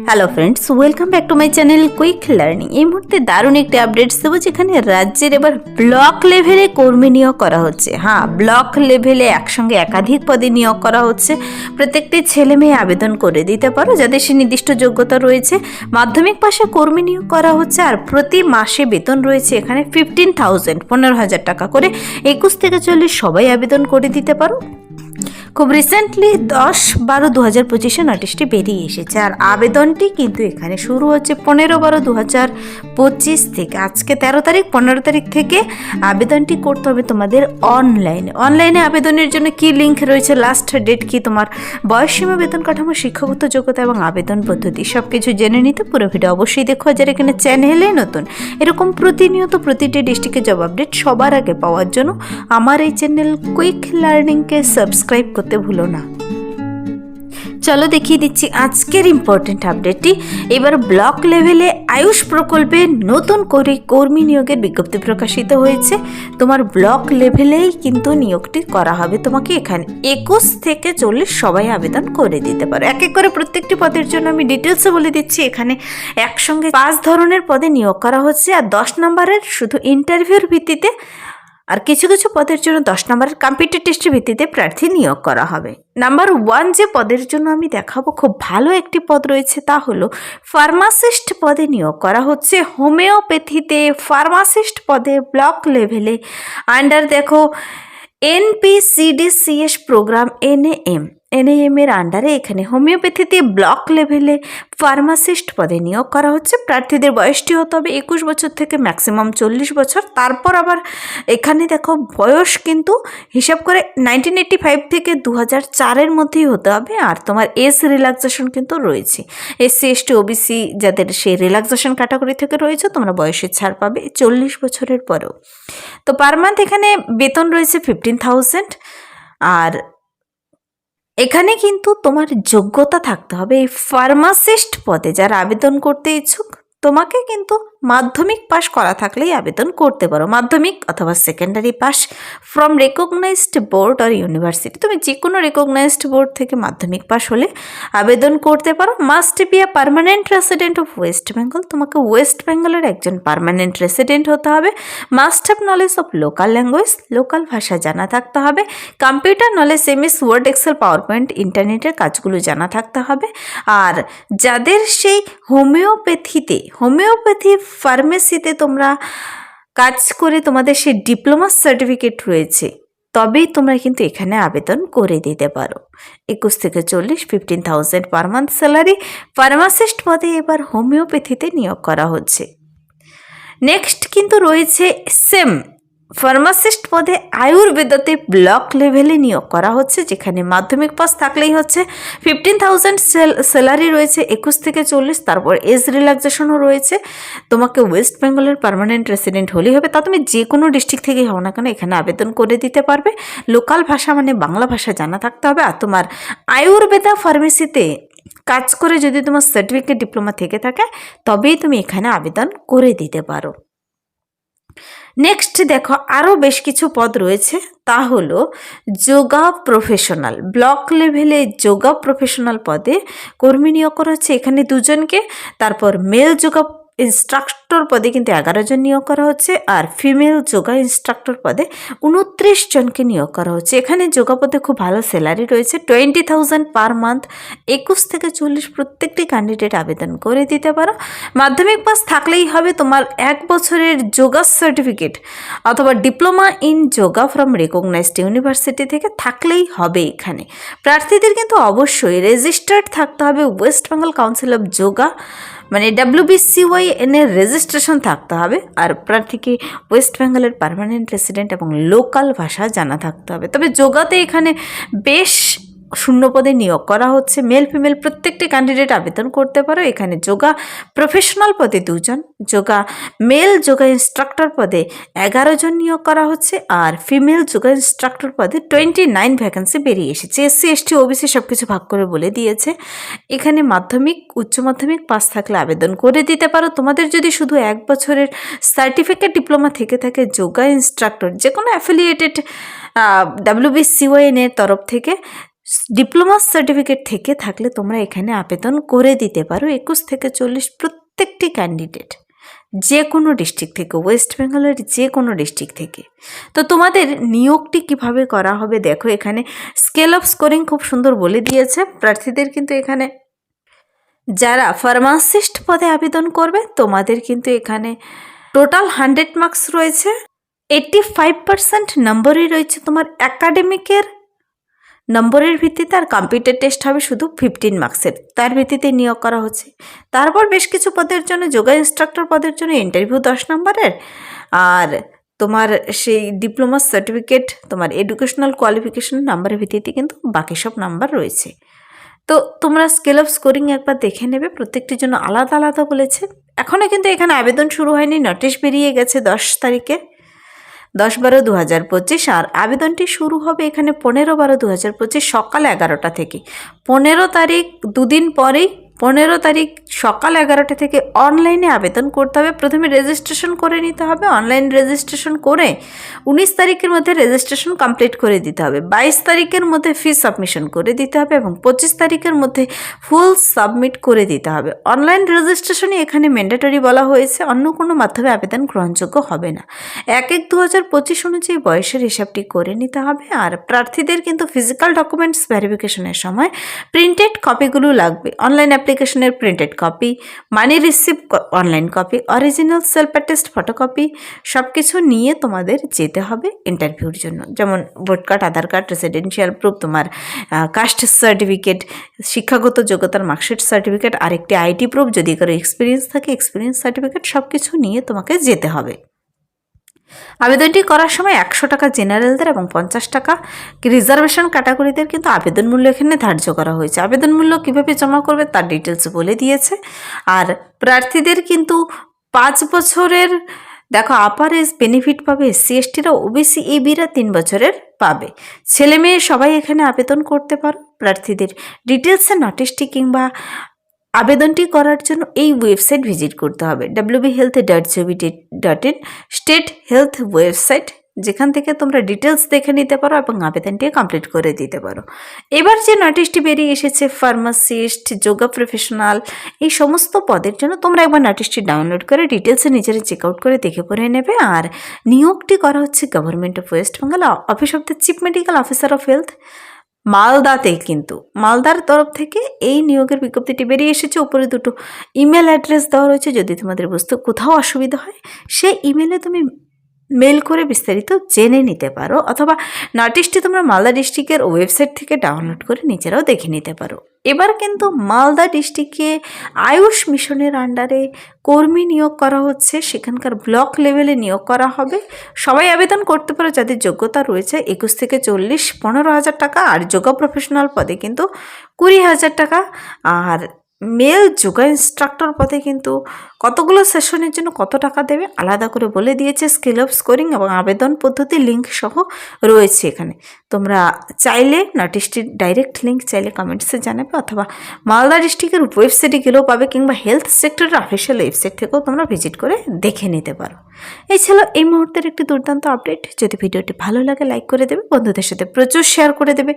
Hello friends, welcome back to my channel quick learning. এই মুহূর্তে দারুণ একটি আপডেটস দেবো, যেখানে রাজ্যের এবার ব্লক লেভেলে কর্মী নিয়োগ করা হচ্ছে। হ্যাঁ, ব্লক লেভেলে একসঙ্গে একাধিক পদে নিয়োগ করা হচ্ছে। প্রত্যেকটি ছেলে মেয়ে আবেদন করে দিতে পারো যাদের সে নির্দিষ্ট যোগ্যতা রয়েছে। মাধ্যমিক পাশে কর্মী নিয়োগ করা হচ্ছে, আর প্রতি মাসে বেতন রয়েছে এখানে 15,000 15,000 টাকা করে। 21 থেকে 40 সবাই আবেদন করে দিতে পারো। খুব রিসেন্টলি 10/12/2025 নোটিশটি বেরিয়ে এসেছে, আর আবেদনটি কিন্তু এখানে শুরু হচ্ছে 15/12/2025 থেকে। আজকে 13 তারিখ, 15 তারিখ থেকে আবেদনটি করতে হবে তোমাদের অনলাইনে আবেদনের জন্য কি লিঙ্ক রয়েছে, লাস্ট ডেট কি, তোমার বয়সসীমা, বেতন কাঠামো, শিক্ষাগত যোগ্যতা এবং আবেদন পদ্ধতি সব কিছু জেনে নিতে পুরো ভিডিও অবশ্যই দেখো। যারা এখানে চ্যানেলে নতুন, এরকম প্রতিনিয়ত প্রতিটি ডিস্ট্রিক্টের জব আপডেট সবার আগে পাওয়ার জন্য আমার এই চ্যানেল কুইক লার্নিংকে সাবস্ক্রাইব করতে ভুলো না। চলো দেখিয়ে দিচ্ছি আজকের ইম্পর্টেন্ট আপডেটটি। এবার ব্লক লেভেলে আয়ুষ প্রকল্পে নতুন করে কর্মী নিয়োগের বিজ্ঞপ্তি প্রকাশিত হয়েছে। তোমার ব্লক লেভেলেই কিন্তু নিয়োগটি করা হবে। তোমাকে এখানে 21 থেকে 40 সবাই আবেদন করে দিতে পারো। এক এক করে প্রত্যেকটি পদের জন্য আমি ডিটেলসে বলে দিচ্ছি। এখানে একসঙ্গে 5 ধরনের পদে নিয়োগ করা হচ্ছে, আর 10 নম্বরের শুধু ইন্টারভিউর ভিত্তিতে, আর কিছু কিছু পদের জন্য 10 নম্বরের কম্পিউটার টেস্টের ভিত্তিতে প্রার্থী নিয়োগ করা হবে। নাম্বার 1 যে পদের জন্য আমি দেখাবো, খুব ভালো একটি পদ রয়েছে, তা হলো ফার্মাসিস্ট পদে নিয়োগ করা হচ্ছে। হোমিওপ্যাথিতে ফার্মাসিস্ট পদে ব্লক লেভেলে আন্ডার দেখো NPCDCS প্রোগ্রাম NAM এর আন্ডারে এখানে হোমিওপ্যাথিতে ব্লক লেভেলে ফার্মাসিস্ট পদে নিয়োগ করা হচ্ছে। প্রার্থীদের বয়সটি হতে হবে 21 বছর থেকে ম্যাক্সিমাম 40 বছর। তারপর আবার এখানে দেখো বয়স কিন্তু হিসাব করে 1985 থেকে 2004-এর মধ্যেই হতে হবে। আর তোমার এজ রিল্যাক্সেশন কিন্তু রয়েছে। SC ST OBC যাদের সেই রিল্যাক্সেশন ক্যাটাগরি থেকে রয়েছে, তোমরা বয়সের ছাড় পাবে 40 বছরের পরেও। তো পার মান্থ এখানে বেতন রয়েছে 15,000। আর এখানে কিন্তু তোমার যোগ্যতা থাকতে হবে এই ফার্মাসিস্ট পদে। যারা আবেদন করতে ইচ্ছুক, তোমাকে কিন্তু মাধ্যমিক পাস করা থাকলেই আবেদন করতে পারো। মাধ্যমিক অথবা secondary pass from recognised board আর ইউনিভার্সিটি। তুমি যে কোনো রেকগনাইজড বোর্ড থেকে মাধ্যমিক পাস হলে আবেদন করতে পারো। Must be a permanent resident of West Bengal. তোমাকে ওয়েস্ট বেঙ্গলের একজন পার্মানেন্ট রেসিডেন্ট হতে হবে। Must have knowledge of local language, local ভাষা জানা থাকতে হবে। Computer knowledge, MS Word, Excel, PowerPoint, ইন্টারনেটের কাজগুলো জানা থাকতে হবে। আর যাদের সেই হোমিওপ্যাথি ফার্মেসিতে তোমরা কাজ করে তোমাদের সেই ডিপ্লোমা সার্টিফিকেট রয়েছে, তবেই তোমরা কিন্তু এখানে আবেদন করে দিতে পারো। 21 থেকে 40, 15,000 পার মান্থ স্যালারি। ফার্মাসিস্ট পদে এবার হোমিওপ্যাথিতে নিয়োগ করা হচ্ছে। নেক্সট কিন্তু রয়েছে সেম ফার্মাসিস্ট পদে আয়ুর্বেদাতে ব্লক লেভেলে নিয়োগ করা হচ্ছে, যেখানে মাধ্যমিক পাস থাকলেই হচ্ছে। 15,000 স্যালারি রয়েছে 21 থেকে 40। তারপর এজ রিল্যাক্সেশনও রয়েছে। তোমাকে ওয়েস্ট বেঙ্গলের পার্মানেন্ট রেসিডেন্ট হলেই হবে। তা তুমি যে কোনো ডিস্ট্রিক্ট থেকেই হও না কেন, এখানে আবেদন করে দিতে পারবে। লোকাল ভাষা মানে বাংলা ভাষা জানা থাকতে হবে। আর তোমার আয়ুর্বেদা ফার্মেসিতে কাজ করে যদি তোমার সার্টিফিকেট ডিপ্লোমা থেকে থাকে, তবেই তুমি এখানে আবেদন করে দিতে পারো। নেক্সট দেখো আরও বেশ কিছু পদ রয়েছে, তা হলো যোগা প্রফেশনাল। ব্লক লেভেলে যোগা প্রফেশনাল পদে কর্মী নিয়োগ করা হচ্ছে, এখানে 2 জনকে। তারপর মেল যোগা ইনস্ট্রাক্টর পদে কিন্তু 11 জন নিয়োগ করা হচ্ছে, আর ফিমেল যোগা ইনস্ট্রাক্টর পদে 29 জনকে নিয়োগ করা হচ্ছে। এখানে যোগা পদে খুব ভালো স্যালারি রয়েছে, 20,000 পার মান্থ। 21 থেকে 40 প্রত্যেকটি ক্যান্ডিডেট আবেদন করে দিতে পারো। মাধ্যমিক পাস থাকলেই হবে। তোমার 1 বছরের যোগা সার্টিফিকেট অথবা diploma in yoga from recognized university থেকে থাকলেই হবে। এখানে প্রার্থীদের কিন্তু অবশ্যই রেজিস্টার্ড থাকতে হবে West Bengal council of yoga, মানে WBCYN এর রেজিস্ট্রেশন থাকতে হবে। আর প্রার্থীকে ওয়েস্ট বেঙ্গলের পার্মানেন্ট রেসিডেন্ট এবং লোকাল ভাষা জানা থাকতে হবে। তবে যোগাতে এখানে বেশ শূন্য পদে নিয়োগ করা হচ্ছে। মেল ফিমেল প্রত্যেকটি ক্যান্ডিডেট আবেদন করতে পারো। এখানে যোগা প্রফেশনাল পদে 2 জন, মেল যোগা ইনস্ট্রাক্টর পদে 11 জন নিয়োগ করা হচ্ছে, আর ফিমেল যোগা ইনস্ট্রাক্টর পদে 29 ভ্যাকেন্সি বেরিয়ে এসেছে। SC ST OBC সব কিছু ভাগ করে বলে দিয়েছে। এখানে মাধ্যমিক উচ্চ মাধ্যমিক পাস থাকলে আবেদন করে দিতে পারো। তোমাদের যদি শুধু 1 বছরের সার্টিফিকেট ডিপ্লোমা থেকে থাকে যোগা ইনস্ট্রাক্টর, যে কোনো অ্যাফিলিয়েটেড WBCYN এর তরফ থেকে, ডিপ্লোমা সার্টিফিকেট থেকে থাকলে তোমরা এখানে আবেদন করে দিতে পারো। 21 থেকে 40 প্রত্যেকটি ক্যান্ডিডেট যে কোনো ডিস্ট্রিক্ট থেকে, ওয়েস্ট বেঙ্গলের যে কোনো ডিস্ট্রিক্ট থেকে। তো তোমাদের নিয়োগটি কিভাবে করা হবে দেখো, এখানে স্কেল অফ স্কোরিং খুব সুন্দর বলে দিয়েছে। প্রার্থীদের কিন্তু এখানে যারা ফার্মাসিস্ট পদে আবেদন করবে তোমাদের কিন্তু এখানে টোটাল 100 মার্কস রয়েছে। 85% নম্বরই রয়েছে তোমার একাডেমিকের নম্বরের ভিত্তিতে, আর কম্পিউটার টেস্ট হবে শুধু 15 মার্কসের, তার ভিত্তিতে নিয়োগ করা হচ্ছে। তারপর বেশ কিছু পদের জন্য, যোগা ইনস্ট্রাক্টর পদের জন্য ইন্টারভিউ 10 নম্বরের, আর তোমার সেই ডিপ্লোমা সার্টিফিকেট, তোমার এডুকেশনাল কোয়ালিফিকেশন নাম্বারের ভিত্তিতে কিন্তু বাকি সব নাম্বার রয়েছে। তো তোমরা স্কেল অফ স্কোরিং একবার দেখে নেবে, প্রত্যেকটির জন্য আলাদা আলাদা বলেছে। এখনও কিন্তু এখানে আবেদন শুরু হয়নি, নোটিশ বেরিয়ে গেছে 10 তারিখে, 10/12/2025, আর আবেদনটি শুরু হবে এখানে 15/12/2025 সকাল 11টা থেকে। 15 তারিখ দুদিন পরেই, 15 তারিখ সকাল 11টা থেকে অনলাইনে আবেদন করতে হবে। প্রথমে রেজিস্ট্রেশন করে নিতে হবে, অনলাইন রেজিস্ট্রেশন করে 19 তারিখের মধ্যে রেজিস্ট্রেশন কমপ্লিট করে দিতে হবে, 22 তারিখের মধ্যে ফি সাবমিশন করে দিতে হবে এবং 25 তারিখের মধ্যে ফুল সাবমিট করে দিতে হবে। অনলাইন রেজিস্ট্রেশনই এখানে ম্যান্ডেটরি বলা হয়েছে, অন্য কোনো মাধ্যমে আবেদন গ্রহণযোগ্য হবে না। 1/1/2025 অনুযায়ী বয়সের হিসাবটি করে নিতে হবে। আর প্রার্থীদের কিন্তু ফিজিক্যাল ডকুমেন্টস ভেরিফিকেশনের সময় প্রিন্টেড কপিগুলো লাগবে। অনলাইন অ্যাপ্লিকেশনের প্রিন্টেড কপি, মানি receipt online copy, original self attest photocopy সব কিছু নিয়ে তোমাদের যেতে হবে ইন্টারভিউর জন্য। যেমন ভোট কার্ড, আধার কার্ড, রেসিডেন্সিয়াল প্রুফ, তোমার কাস্ট সার্টিফিকেট, শিক্ষাগত যোগ্যতার মার্কশিট সার্টিফিকেট, আরেকটি আইটি প্রুফ, যদি কারো এক্সপিরিয়েন্স থাকে এক্সপিরিয়েন্স সার্টিফিকেট, সব কিছু নিয়ে তোমাকে যেতে হবে। আবেদনটি করার সময় 100 টাকা জেনারেলদের এবং 50 টাকা রিজার্ভেশন ক্যাটাগরিদের কিন্তু আবেদন মূল্য এখানে ধার্য করা হয়েছে। আবেদন মূল্য কীভাবে জমা করবে তার ডিটেলস বলে দিয়েছে। আর প্রার্থীদের কিন্তু 5 বছরের দেখো আপার এজ বেনিফিট পাবে, এসসি এসটিরা, ওবিসি এবিরা 3 বছরের পাবে। ছেলে মেয়ে সবাই এখানে আবেদন করতে পারো। প্রার্থীদের ডিটেলসে নোটিশটি কিংবা আবেদনটি করার জন্য এই ওয়েবসাইট ভিজিট করতে হবে, www.health.gov.in স্টেট হেলথ ওয়েবসাইট, যেখান থেকে তোমরা ডিটেলস দেখে নিতে পারো এবং আবেদনটি কমপ্লিট করে দিতে পারো। এবার যে নোটিশটি বেরিয়ে এসেছে ফার্মাসিস্ট, যোগা প্রফেশনাল, এই সমস্ত পদের জন্য তোমরা একবার নোটিশটি ডাউনলোড করে ডিটেলসে নিজেরা চেক আউট করে দেখে পড়ে নেবে। আর নিয়োগটি করা হচ্ছে government of West Bengal, office of the chief medical officer of health, মালদাতে। কিন্তু মালদার তরফ থেকে এই নিয়োগের বিজ্ঞপ্তিটি বেরিয়ে এসেছে। উপরে দুটো ইমেল অ্যাড্রেস দেওয়া রয়েছে, যদি তোমাদের কোথাও অসুবিধা হয় সেই ইমেলে তুমি মেল করে বিস্তারিত জেনে নিতে পারো, অথবা নোটিশটি তোমরা মালদা ডিস্ট্রিক্টের ওয়েবসাইট থেকে ডাউনলোড করে নিজেরাও দেখে নিতে পারো। এবার কিন্তু মালদা ডিস্ট্রিক্টে আয়ুষ মিশনের আন্ডারে কর্মী নিয়োগ করা হচ্ছে, সেখানকার ব্লক লেভেলে নিয়োগ করা হবে। সবাই আবেদন করতে পারো যাদের যোগ্যতা রয়েছে। 21 থেকে 40 15,000 টাকা, আর যোগা প্রফেশনাল পদে কিন্তু 20,000 টাকা। আর মেল যোগা ইনস্ট্রাক্টর পদে কিন্তু কতগুলো সেশনের জন্য কত টাকা দেবে আলাদা করে বলে দিয়েছে। স্কেল অফ স্কোরিং এবং আবেদন পদ্ধতি লিঙ্ক সহ রয়েছে এখানে। তোমরা চাইলে নোটিশটির ডাইরেক্ট লিঙ্ক চাইলে কমেন্টসে জানাবে, অথবা মালদা ডিস্ট্রিক্টের ওয়েবসাইটে গেলেও পাবে, কিংবা হেলথ সেক্টরের অফিসিয়াল ওয়েবসাইট থেকেও তোমরা ভিজিট করে দেখে নিতে পারো। এই ছিল এই মুহূর্তের একটি দুর্দান্ত আপডেট। যদি ভিডিওটি ভালো লাগে লাইক করে দেবে, বন্ধুদের সাথে প্রচুর শেয়ার করে দেবে।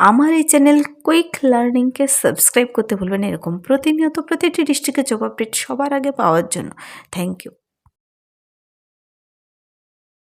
আমার এই চ্যানেল কুইক লার্নিংকে সাবস্ক্রাইব করতে ভুলবেন না, এরকম প্রতিনিয়ত প্রতিটি ডিস্ট্রিক্টের জব আপডেট সবার আগে পাওয়ার জন্য। Thank you.